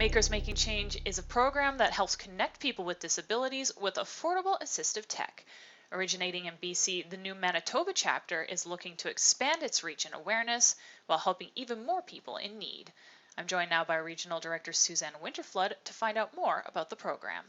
Makers Making Change is a program that helps connect people with disabilities with affordable assistive tech. Originating in BC, the new Manitoba chapter is looking to expand its reach and awareness while helping even more people in need. I'm joined now by Regional Director Suzanne Winterflood to find out more about the program.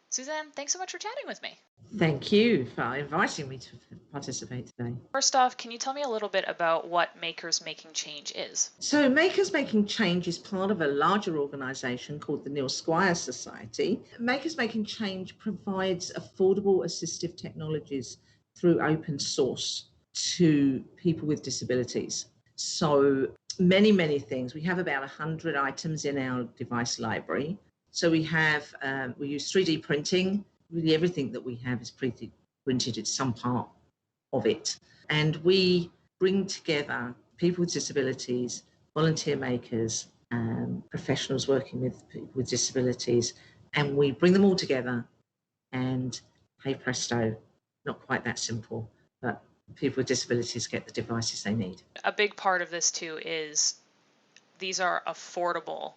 Suzanne, thanks so much for chatting with me. Thank you for inviting me to participate today. First off, can you tell me a little bit about what Makers Making Change is? So Makers Making Change is part of a larger organisation called the Neil Squire Society. Makers Making Change provides affordable assistive technologies through open source to people with disabilities. So many things. We have about 100 items in our device library. So we use 3D printing. Really everything that we have is printed at some part of it. And we bring together people with disabilities, volunteer makers, professionals working with people with disabilities, and we bring them all together and, hey presto, not quite that simple, but people with disabilities get the devices they need. A big part of this too is these are affordable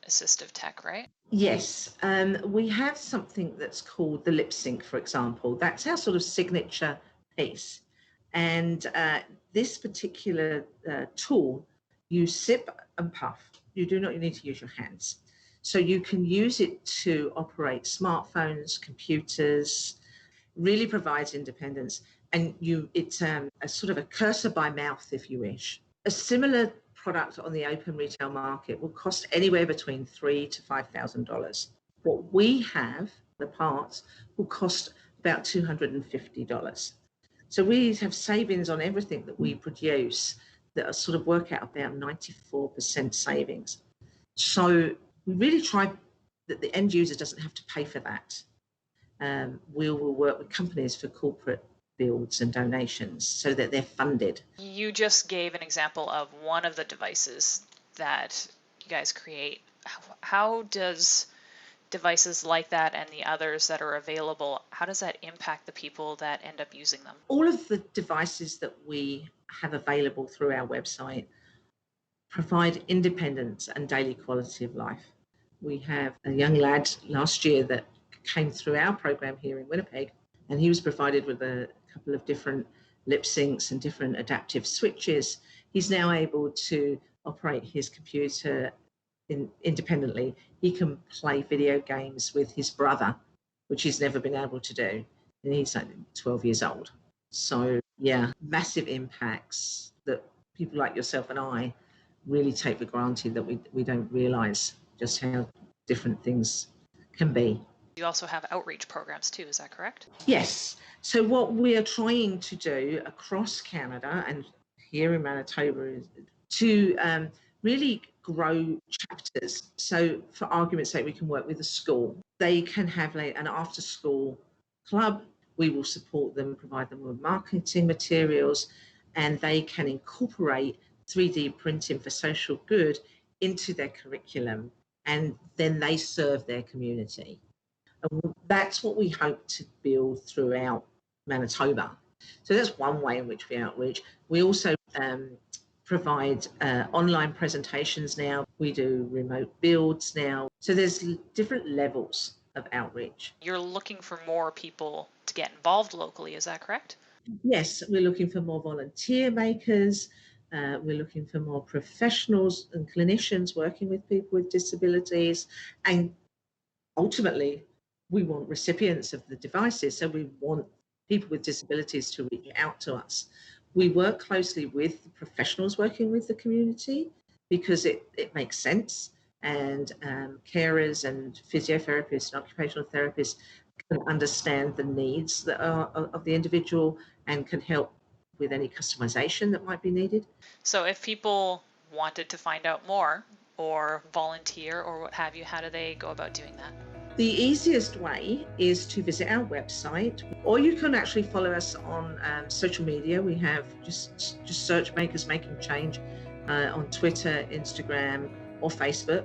assistive tech, right? Yes, we have something that's called the lip sync, for example. That's our sort of signature piece. And this particular tool, you sip and puff. You do not need to use your hands. So you can use it to operate smartphones, computers, really provides independence. And it's a sort of a cursor by mouth, if you wish. A similar product on the open retail market will cost anywhere between $3,000 to $5,000. What we have, the parts, will cost about $250. So we have savings on everything that we produce that are sort of work out about 94% savings. So we really try that the end user doesn't have to pay for that. We will work with companies for corporate builds and donations so that they're funded. You just gave an example of one of the devices that you guys create. How does devices like that and the others that are available, how does that impact the people that end up using them? All of the devices that we have available through our website provide independence and daily quality of life. We have a young lad last year that came through our program here in Winnipeg, and he was provided with a couple of different lip syncs and different adaptive switches. He's now able to operate his computer independently. He can play video games with his brother, which he's never been able to do, and he's only 12 years old. So yeah, massive impacts that people like yourself and I really take for granted, that we don't realize just how different things can be. You also have outreach programs too, is that correct? Yes. So what we are trying to do across Canada and here in Manitoba is to really grow chapters. So for argument's sake, we can work with a school. They can have an after-school club. We will support them, provide them with marketing materials, and they can incorporate 3D printing for social good into their curriculum, and then they serve their community. And that's what we hope to build throughout Manitoba. So that's one way in which we outreach. We also provide online presentations now. We do remote builds now. So there's different levels of outreach. You're looking for more people to get involved locally, is that correct? Yes, we're looking for more volunteer makers. We're looking for more professionals and clinicians working with people with disabilities. And ultimately, we want recipients of the devices. So we want people with disabilities to reach out to us. We work closely with the professionals working with the community because it makes sense. And carers and physiotherapists and occupational therapists can understand the needs that are of the individual and can help with any customization that might be needed. So if people wanted to find out more or volunteer or what have you, how do they go about doing that? The easiest way is to visit our website, or you can actually follow us on social media. We have just search Makers Making Change on Twitter, Instagram, or Facebook.